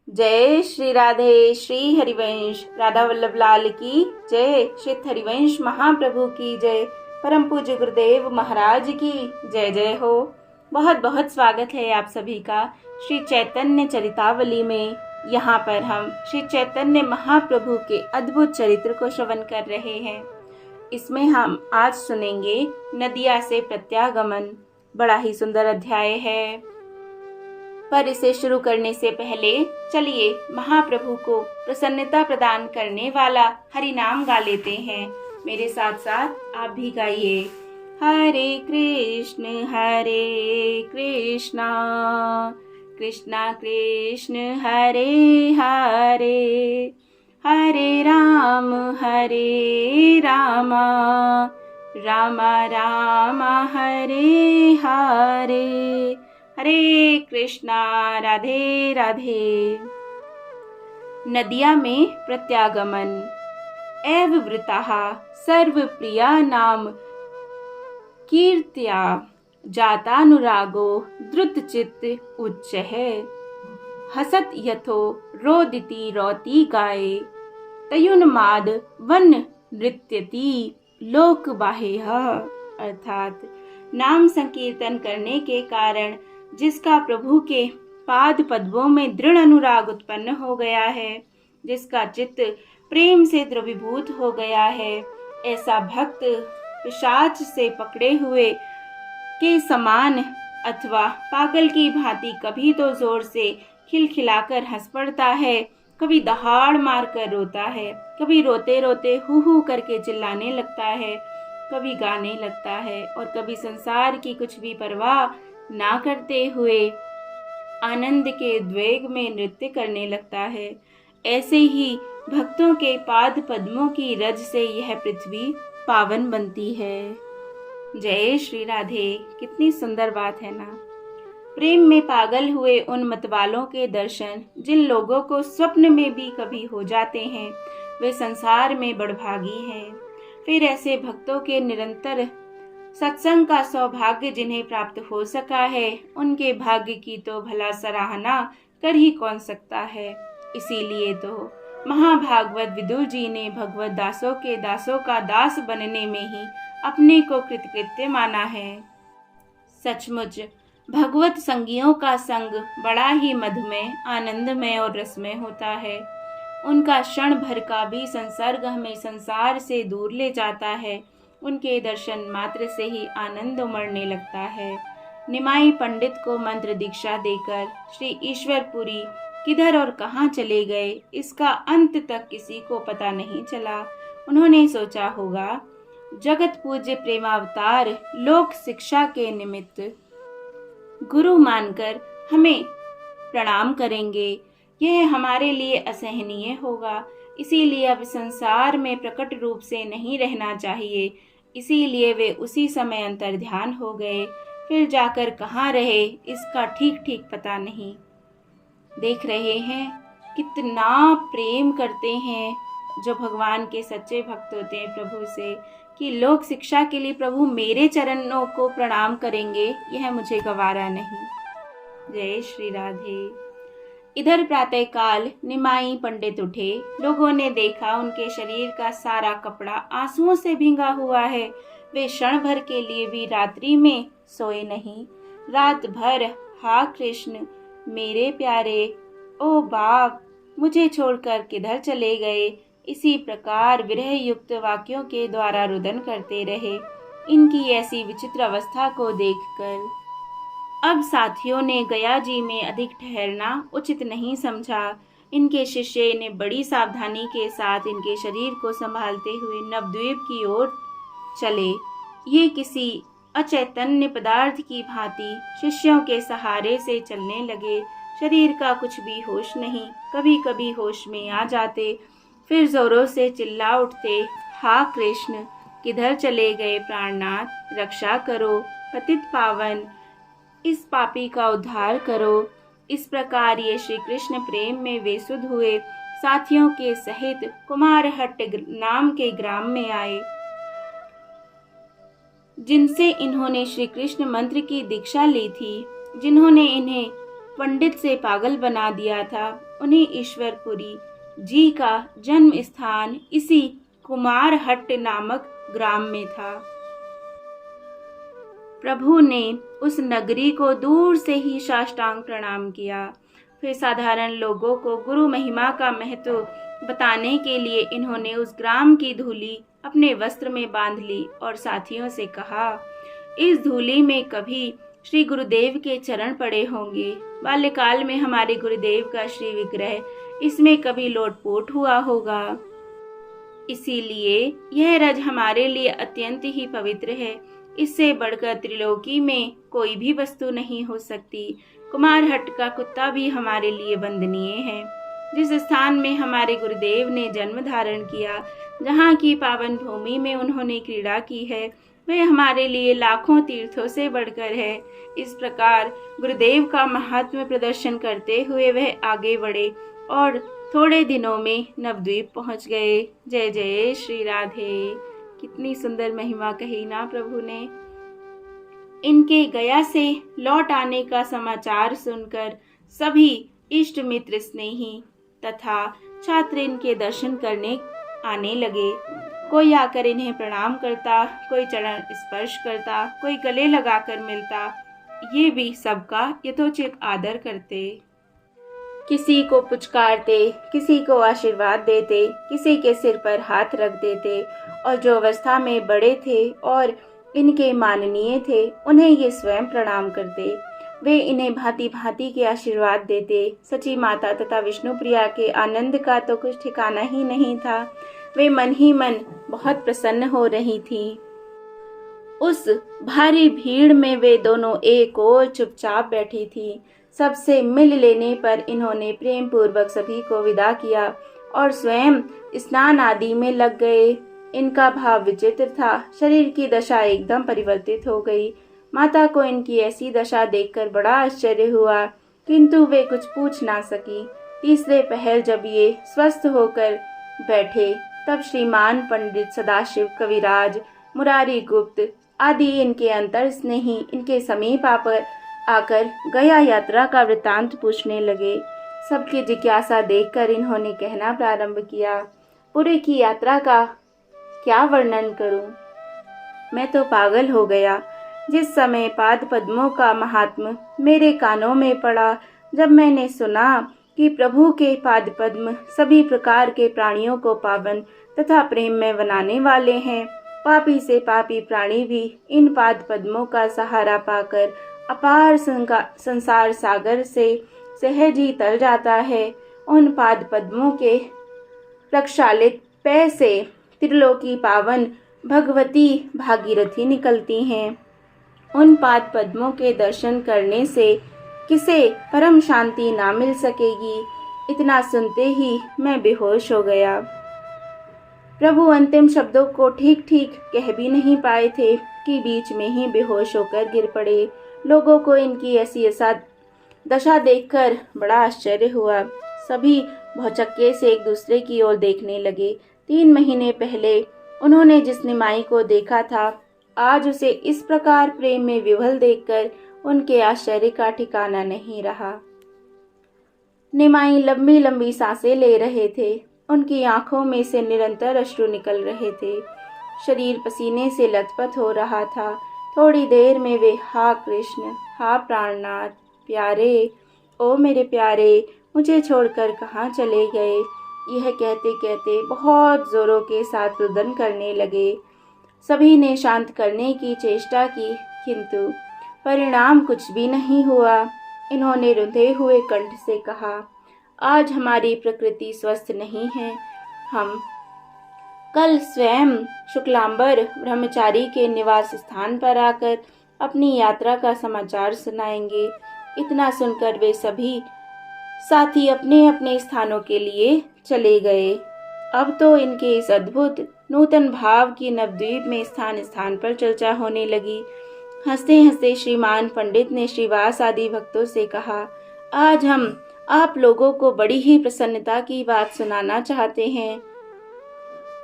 जय श्री राधे। श्री हरिवंश राधा वल्लभ लाल की जय। श्री हरिवंश महाप्रभु की जय। परम पूज्य गुरुदेव महाराज की जय जय हो। बहुत बहुत स्वागत है आप सभी का श्री चैतन्य चरितावली में। यहाँ पर हम श्री चैतन्य महाप्रभु के अद्भुत चरित्र को श्रवण कर रहे हैं। इसमें हम आज सुनेंगे नदिया से प्रत्यागमन। बड़ा ही सुंदर अध्याय है, पर इसे शुरू करने से पहले चलिए महाप्रभु को प्रसन्नता प्रदान करने वाला हरि नाम गा लेते हैं। मेरे साथ साथ आप भी गाइए। हरे कृष्ण कृष्णा कृष्ण हरे हरे, हरे राम राम राम हरे हरे, हरे कृष्णा राधे राधे। नदिया में प्रत्यागमन। एव वृताः सर्वप्रिया नाम कीर्त्या जातानुरागो द्रुतचित्त उच्चैः, हसत यथो रोदिति रौति गाये, तयुन्माद वन नृत्यति लोक बाह्यः। अर्थात नाम संकीर्तन करने के कारण जिसका प्रभु के पाद पद्मों में दृढ़ अनुराग उत्पन्न हो गया है, जिसका चित्त प्रेम से द्रवीभूत हो गया है, ऐसा भक्त पिशाच से पकड़े हुए के समान अथवा पागल की भांति कभी तो जोर से खिलखिलाकर हंस पड़ता है, कभी दहाड़ मारकर रोता है, कभी रोते रोते हू हू करके चिल्लाने लगता है, कभी गाने लगता है और कभी संसार की कुछ भी परवाह ना करते हुए आनंद के द्वेग में नृत्य करने लगता है। ऐसे ही भक्तों के पाद पद्मों की रज से यह पृथ्वी पावन बनती है। जय श्री राधे। कितनी सुंदर बात है ना। प्रेम में पागल हुए उन मतवालों के दर्शन जिन लोगों को स्वप्न में भी कभी हो जाते हैं, वे संसार में बड़भागी हैं। फिर ऐसे भक्तों के निरंतर सत्संग का सौभाग्य जिन्हें प्राप्त हो सका है, उनके भाग्य की तो भला सराहना कर ही कौन सकता है। इसीलिए तो महाभागवत विदुर जी ने भगवत दासों के दासों का दास बनने में ही अपने को कृतकृत्य माना है। सचमुच भगवत संगियों का संग बड़ा ही मधुमय, आनंदमय और रसमय होता है। उनका क्षण भर का भी संसर्ग हमें संसार से दूर ले जाता है। उनके दर्शन मात्र से ही आनंद उमड़ने लगता है। निमाई पंडित को मंत्र दीक्षा देकर श्री ईश्वरपुरी किधर और कहाँ चले गए, इसका अंत तक किसी को पता नहीं चला। उन्होंने सोचा होगा जगत पूज्य प्रेमावतार लोक शिक्षा के निमित्त गुरु मानकर हमें प्रणाम करेंगे, यह हमारे लिए असहनीय होगा। इसीलिए अब संसार में प्रकट रूप से नहीं रहना चाहिए। इसीलिए वे उसी समय अंतर्ध्यान हो गए। फिर जाकर कहाँ रहे इसका ठीक ठीक पता नहीं। देख रहे हैं कितना प्रेम करते हैं जो भगवान के सच्चे भक्त होते हैं प्रभु से, कि लोक शिक्षा के लिए प्रभु मेरे चरणों को प्रणाम करेंगे, यह मुझे गवारा नहीं। जय श्री राधे। इधर प्रातःकाल निमाई पंडित उठे। लोगों ने देखा उनके शरीर का सारा कपड़ा आंसुओं से भींगा हुआ है। वे क्षण भर के लिए भी रात्रि में सोए नहीं। रात भर हा कृष्ण मेरे प्यारे, ओ बाप मुझे छोड़कर किधर चले गए, इसी प्रकार विरह युक्त वाक्यों के द्वारा रुदन करते रहे। इनकी ऐसी विचित्र अवस्था को देखकर अब साथियों ने गया जी में अधिक ठहरना उचित नहीं समझा। इनके शिष्य ने बड़ी सावधानी के साथ इनके शरीर को संभालते हुए नवद्वीप की ओर चले। ये किसी अचैतन्य पदार्थ की भांति शिष्यों के सहारे से चलने लगे। शरीर का कुछ भी होश नहीं, कभी कभी होश में आ जाते, फिर जोरों से चिल्ला उठते, हा कृष्ण किधर चले गए प्राणनाथ, रक्षा करो, पतित पावन इस पापी का उद्धार करो। इस प्रकार ये श्री कृष्ण प्रेम में वेसुध हुए साथियों के सहित कुमारहट्ट नाम के ग्राम में आए, जिनसे इन्होंने श्री कृष्ण मंत्र की दीक्षा ली थी, जिन्होंने इन्हें पंडित से पागल बना दिया था, उन्हें ईश्वरपुरी जी का जन्म स्थान इसी कुमारहट्ट नामक ग्राम में था। प्रभु ने उस नगरी को दूर से ही साष्टांग प्रणाम किया। फिर साधारण लोगों को गुरु महिमा का महत्व बताने के लिए इन्होंने उस ग्राम की धूली अपने वस्त्र में बांध ली और साथियों से कहा, इस धूली में कभी श्री गुरुदेव के चरण पड़े होंगे। बाल्यकाल में हमारे गुरुदेव का श्री विग्रह इसमें कभी लोटपोट हुआ होगा। इसीलिए यह रज हमारे लिए अत्यंत ही पवित्र है। इससे बढ़कर त्रिलोकी में कोई भी वस्तु नहीं हो सकती। कुमारहट्ट का कुत्ता भी हमारे लिए वंदनीय है। जिस स्थान में हमारे गुरुदेव ने जन्म धारण किया, जहाँ की पावन भूमि में उन्होंने क्रीड़ा की है, वह हमारे लिए लाखों तीर्थों से बढ़कर है। इस प्रकार गुरुदेव का महात्म्य प्रदर्शन करते हुए वह आगे बढ़े और थोड़े दिनों में नवद्वीप पहुंच गए। जय जय श्री राधे। कितनी सुंदर महिमा कही ना प्रभु ने। इनके गया से लौट आने का समाचार सुनकर सभी इष्ट मित्र स्नेही तथा छात्र इनके दर्शन करने आने लगे। कोई आकर इन्हें प्रणाम करता, कोई चरण स्पर्श करता, कोई गले लगाकर मिलता। ये भी सबका यथोचित आदर करते। किसी को पुचकारते, किसी को आशीर्वाद देते, किसी के सिर पर हाथ रख देते और जो अवस्था में बड़े थे और इनके माननीय थे, उन्हें ये स्वयं प्रणाम करते। वे इन्हें भांति भांति के आशीर्वाद देते। सची माता तथा विष्णुप्रिया के आनंद का तो कुछ ठिकाना ही नहीं था। वे मन ही मन बहुत प्रसन्न हो रही थीं। उस भारी भीड़ में वे दोनों एक ओर चुपचाप बैठी थीं। सबसे मिल लेने पर इन्होंने प्रेम पूर्वक सभी को विदा किया और स्वयं स्नान आदि में लग गए। इनका भाव विचित्र था। शरीर की दशा एकदम परिवर्तित हो गई। माता को इनकी ऐसी दशा देखकर बड़ा आश्चर्य हुआ, किंतु वे कुछ पूछ ना सकी। तीसरे पहर जब ये स्वस्थ होकर बैठे, तब श्रीमान पंडित सदाशिव कविराज, मुरारी गुप्त आदि इनके अंतर स्नेही इनके समीप आकर गया यात्रा का वृतांत पूछने लगे। सबकी जिज्ञासा देखकर इन्होंने कहना प्रारंभ किया, पुरी की यात्रा का क्या वर्णन करूं? मैं तो पागल हो गया। जिस समय पाद पद्मों का महात्म मेरे कानों में पड़ा, जब मैंने सुना कि प्रभु के पाद पद्म सभी प्रकार के प्राणियों को पावन तथा प्रेम में बनाने वाले हैं, पापी से पापी प्राणी भी इन पाद पद्मों का सहारा पाकर अपार संसार सागर से सहज ही तर जाता है। उन पाद पद्मों के प्रक्षालित पैर से त्रिलोकी पावन भगवती भागीरथी निकलती हैं। उन पाद पद्मों के दर्शन करने से किसे परम शांति ना मिल सकेगी। इतना सुनते ही मैं बेहोश हो गया। प्रभु अंतिम शब्दों को ठीक ठीक कह भी नहीं पाए थे कि बीच में ही बेहोश होकर गिर पड़े। लोगों को इनकी ऐसी दशा देखकर बड़ा आश्चर्य हुआ। सभी भौचक्के से एक दूसरे की ओर देखने लगे। 3 महीने पहले उन्होंने जिस निमाई को देखा था, आज उसे इस प्रकार प्रेम में विह्वल देखकर उनके आश्चर्य का ठिकाना नहीं रहा। निमाई लंबी लंबी सांसें ले रहे थे। उनकी आंखों में से निरंतर अश्रु निकल रहे थे। शरीर पसीने से लथपथ हो रहा था। थोड़ी देर में वे हा कृष्ण, हा प्राणनाथ, प्यारे, ओ मेरे प्यारे, मुझे छोड़कर कहाँ चले गए, यह कहते कहते बहुत जोरों के साथ रुदन करने लगे। सभी ने शांत करने की चेष्टा की, किंतु परिणाम कुछ भी नहीं हुआ। इन्होंने रुंधे हुए कंठ से कहा, आज हमारी प्रकृति स्वस्थ नहीं है। हम कल स्वयं शुक्लांबर ब्रह्मचारी के निवास स्थान पर आकर अपनी यात्रा का समाचार सुनाएंगे। इतना सुनकर वे सभी साथी अपने अपने स्थानों के लिए चले गए। अब तो इनके इस अद्भुत नूतन भाव की नवद्वीप में स्थान स्थान पर चर्चा होने लगी। हंसते हंसते श्रीमान पंडित ने श्रीवास आदि भक्तों से कहा, आज हम आप लोगों को बड़ी ही प्रसन्नता की बात सुनाना चाहते हैं।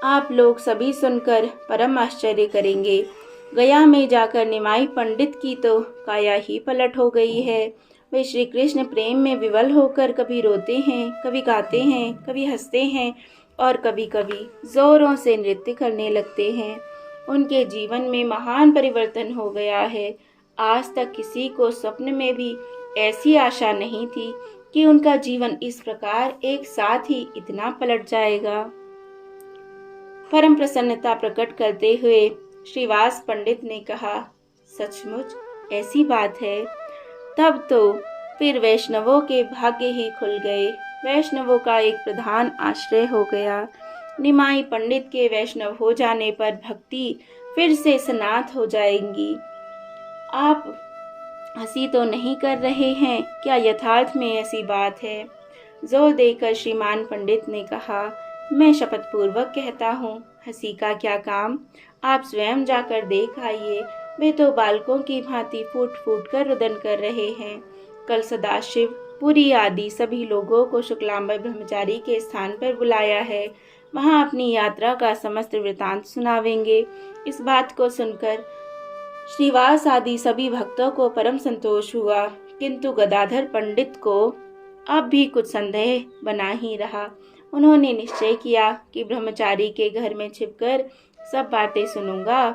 आप लोग सभी सुनकर परम आश्चर्य करेंगे। गया में जाकर निमाई पंडित की तो काया ही पलट हो गई है। वे श्री कृष्ण प्रेम में विवल होकर कभी रोते हैं, कभी गाते हैं, कभी हंसते हैं और कभी कभी जोरों से नृत्य करने लगते हैं। उनके जीवन में महान परिवर्तन हो गया है। आज तक किसी को स्वप्न में भी ऐसी आशा नहीं थी कि उनका जीवन इस प्रकार एक साथ ही इतना पलट जाएगा। परम प्रसन्नता प्रकट करते हुए श्रीवास पंडित ने कहा, सचमुच ऐसी बात है। तब तो फिर वैष्णवों के भाग्य ही खुल गए। वैष्णवों का एक प्रधान आश्रय हो गया। निमाई पंडित के वैष्णव हो जाने पर भक्ति फिर से सनात हो जाएंगी। आप हंसी तो नहीं कर रहे हैं क्या? यथार्थ में ऐसी बात है? जोर देकर श्रीमान पंडित ने कहा, मैं शपथ पूर्वक कहता हूँ, हंसी का क्या काम। आप स्वयं जाकर देख आइए। वे तो बालकों की भांति फूट फूट कर रुदन कर रहे हैं। कल सदाशिव पुरी आदि सभी लोगों को शुक्लांबर ब्रह्मचारी के स्थान पर बुलाया है। वहां अपनी यात्रा का समस्त वृतांत सुनावेंगे। इस बात को सुनकर श्रीवास आदि सभी भक्तों को परम संतोष हुआ, किंतु गदाधर पंडित को अब भी कुछ संदेह बना ही रहा। उन्होंने निश्चय किया कि ब्रह्मचारी के घर में छिपकर सब बातें सुनूंगा।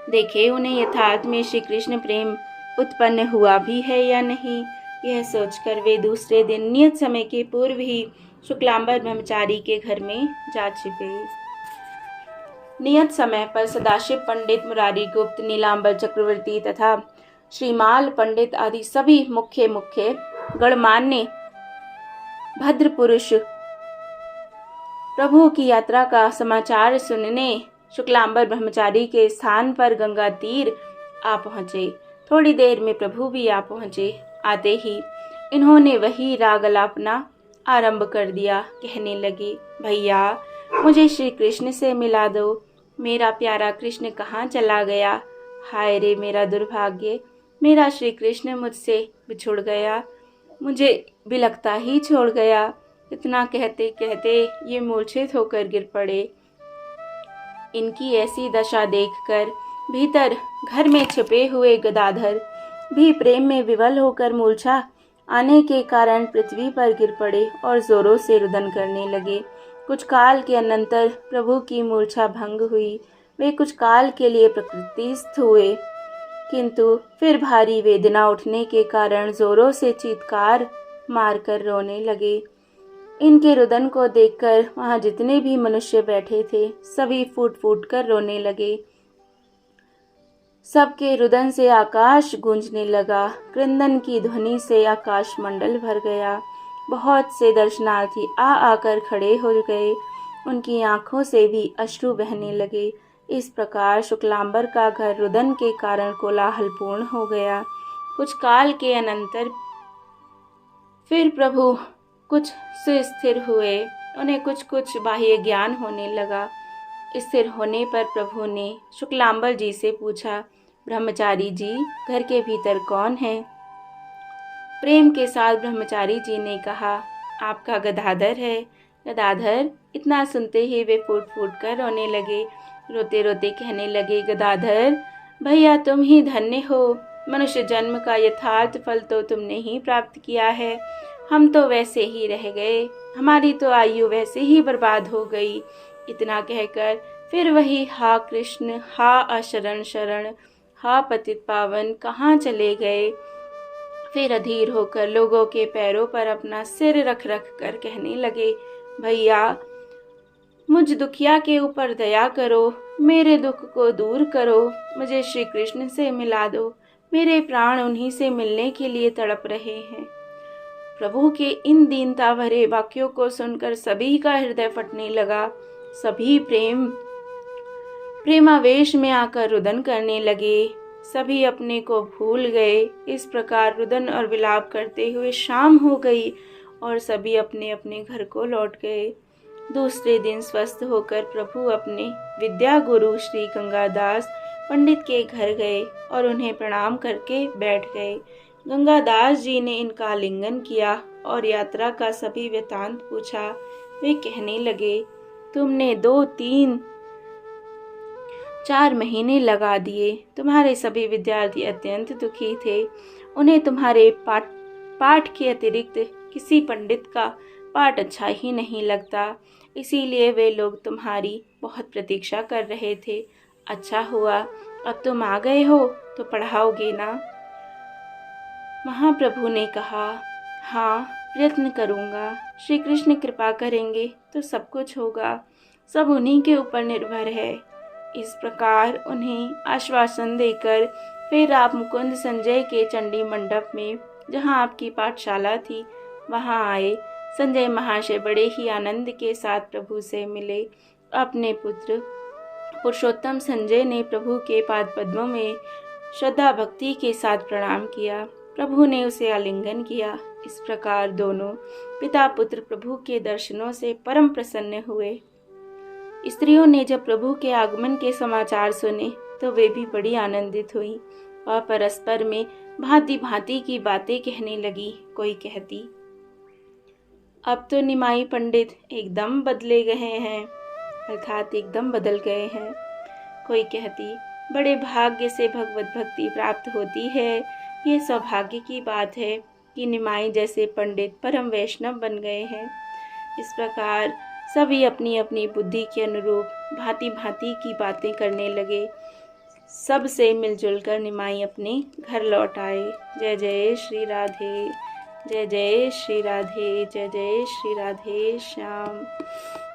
देखे उन्हें यथार्थ में श्री कृष्ण प्रेम उत्पन्न हुआ भी है या नहीं। यह सोचकर वे दूसरे दिन नियत समय के पूर्व ही शुक्लांबर ब्रह्मचारी के घर में जा छिपे। नियत समय पर सदाशिव पंडित, मुरारी गुप्त, नीलांबर चक्रवर्ती तथा श्रीमाल पंडित आदि सभी मुख्य गणमान्य भद्र पुरुष प्रभु की यात्रा का समाचार सुनने शुक्लांबर ब्रह्मचारी के स्थान पर गंगा तीर आ पहुंचे। थोड़ी देर में प्रभु भी आ पहुंचे। आते ही इन्होंने वही राग अलापना आरंभ कर दिया। कहने लगे, भैया मुझे श्री कृष्ण से मिला दो। मेरा प्यारा कृष्ण कहाँ चला गया? हाय रे मेरा दुर्भाग्य, मेरा श्री कृष्ण मुझसे बिछुड़ गया, मुझे बिलखता ही छोड़ गया। इतना कहते कहते ये मूर्छित होकर गिर पड़े। इनकी ऐसी दशा देखकर भीतर घर में छिपे हुए गदाधर भी प्रेम में विवल होकर मूर्छा आने के कारण पृथ्वी पर गिर पड़े और जोरों से रुदन करने लगे। कुछ काल के अनंतर प्रभु की मूर्छा भंग हुई। वे कुछ काल के लिए प्रकृतिस्थ हुए, किंतु फिर भारी वेदना उठने के कारण जोरों से चीत्कार मारकर रोने लगे। इनके रुदन को देखकर वहां जितने भी मनुष्य बैठे थे सभी फूट फूट कर रोने लगे। सबके रुदन से आकाश गूंजने लगा। क्रंदन की ध्वनि से आकाश मंडल भर गया। बहुत से दर्शनार्थी आकर खड़े हो गए। उनकी आंखों से भी अश्रु बहने लगे। इस प्रकार शुक्लांबर का घर रुदन के कारण कोलाहलपूर्ण हो गया। कुछ काल के अनंतर फिर प्रभु कुछ सुस्थिर हुए। उन्हें कुछ बाह्य ज्ञान होने लगा। स्थिर होने पर प्रभु ने शुक्लांबर जी से पूछा, ब्रह्मचारी जी घर के भीतर कौन है? प्रेम के साथ ब्रह्मचारी जी ने कहा, आपका गदाधर है। गदाधर इतना सुनते ही वे फूट फूट कर रोने लगे। रोते रोते कहने लगे, गदाधर भैया तुम ही धन्य हो। मनुष्य जन्म का यथार्थ फल तो तुमने ही प्राप्त किया है। हम तो वैसे ही रह गए। हमारी तो आयु वैसे ही बर्बाद हो गई। इतना कहकर फिर वही हा कृष्ण, हा अशरण शरण, हा पतित पावन कहाँ चले गए। फिर अधीर होकर लोगों के पैरों पर अपना सिर रख रख कर कहने लगे, भैया मुझ दुखिया के ऊपर दया करो, मेरे दुख को दूर करो, मुझे श्री कृष्ण से मिला दो। मेरे प्राण उन्हीं से मिलने के लिए तड़प रहे हैं। प्रभु के इन दीनता भरे वाक्यों को सुनकर सभी का हृदय फटने लगा। सभी प्रेमावेश में आकर रुदन करने लगे। सभी अपने को भूल गए। इस प्रकार रुदन और विलाप करते हुए शाम हो गई और सभी अपने अपने घर को लौट गए। दूसरे दिन स्वस्थ होकर प्रभु अपने विद्या गुरु श्री गंगादास पंडित के घर गए और उन्हें प्रणाम करके बैठ गए। गंगादास जी ने इनका आलिंगन किया और यात्रा का सभी वृतांत पूछा। वे कहने लगे, तुमने 2, 3, 4 महीने लगा दिए। तुम्हारे सभी विद्यार्थी अत्यंत दुखी थे उन्हें तुम्हारे पाठ के अतिरिक्त किसी पंडित का पाठ अच्छा ही नहीं लगता, इसीलिए वे लोग तुम्हारी बहुत प्रतीक्षा कर रहे थे। अच्छा हुआ अब तुम आ गए हो तो पढ़ाओगे ना? महाप्रभु ने कहा, हाँ, प्रयत्न करूँगा। श्री कृष्ण कृपा करेंगे तो सब कुछ होगा, सब उन्हीं के ऊपर निर्भर है। इस प्रकार उन्हें आश्वासन देकर फिर आप मुकुंद संजय के चंडी मंडप में, जहाँ आपकी पाठशाला थी, वहाँ आए। संजय महाशय बड़े ही आनंद के साथ प्रभु से मिले। अपने पुत्र पुरुषोत्तम संजय ने प्रभु के पाद पद्मों में श्रद्धा भक्ति के साथ प्रणाम किया। प्रभु ने उसे आलिंगन किया। इस प्रकार दोनों पिता पुत्र प्रभु के दर्शनों से परम प्रसन्न हुए। स्त्रियों ने जब प्रभु के आगमन के समाचार सुने तो वे भी बड़ी आनंदित हुई और परस्पर में भांति भांति की बातें कहने लगी। कोई कहती, अब तो निमाई पंडित एकदम बदले गए हैं, अर्थात एकदम बदल गए हैं। कोई कहती, बड़े भाग्य से भगवत भक्ति प्राप्त होती है। ये सौभाग्य की बात है कि निमाई जैसे पंडित परम वैष्णव बन गए हैं। इस प्रकार सभी अपनी अपनी बुद्धि के अनुरूप भांति भांति की बातें करने लगे। सब से मिलजुल कर निमाई अपने घर लौट आए। जय जय श्री राधे, जय जय श्री राधे, जय जय श्री राधे श्याम।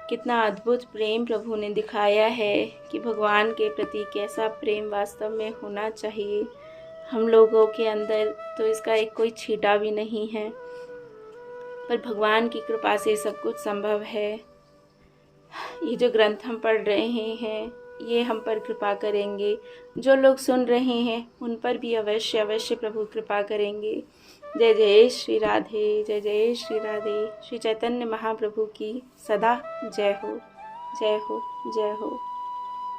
कितना अद्भुत प्रेम प्रभु ने दिखाया है कि भगवान के प्रति कैसा प्रेम वास्तव में होना चाहिए। हम लोगों के अंदर तो इसका एक कोई छींटा भी नहीं है, पर भगवान की कृपा से सब कुछ संभव है। ये जो ग्रंथ हम पढ़ रहे हैं, ये हम पर कृपा करेंगे। जो लोग सुन रहे हैं उन पर भी अवश्य अवश्य प्रभु कृपा करेंगे। जय जय श्री राधे, जय जय श्री राधे। श्री चैतन्य महाप्रभु की सदा जय हो, जय हो, जय हो।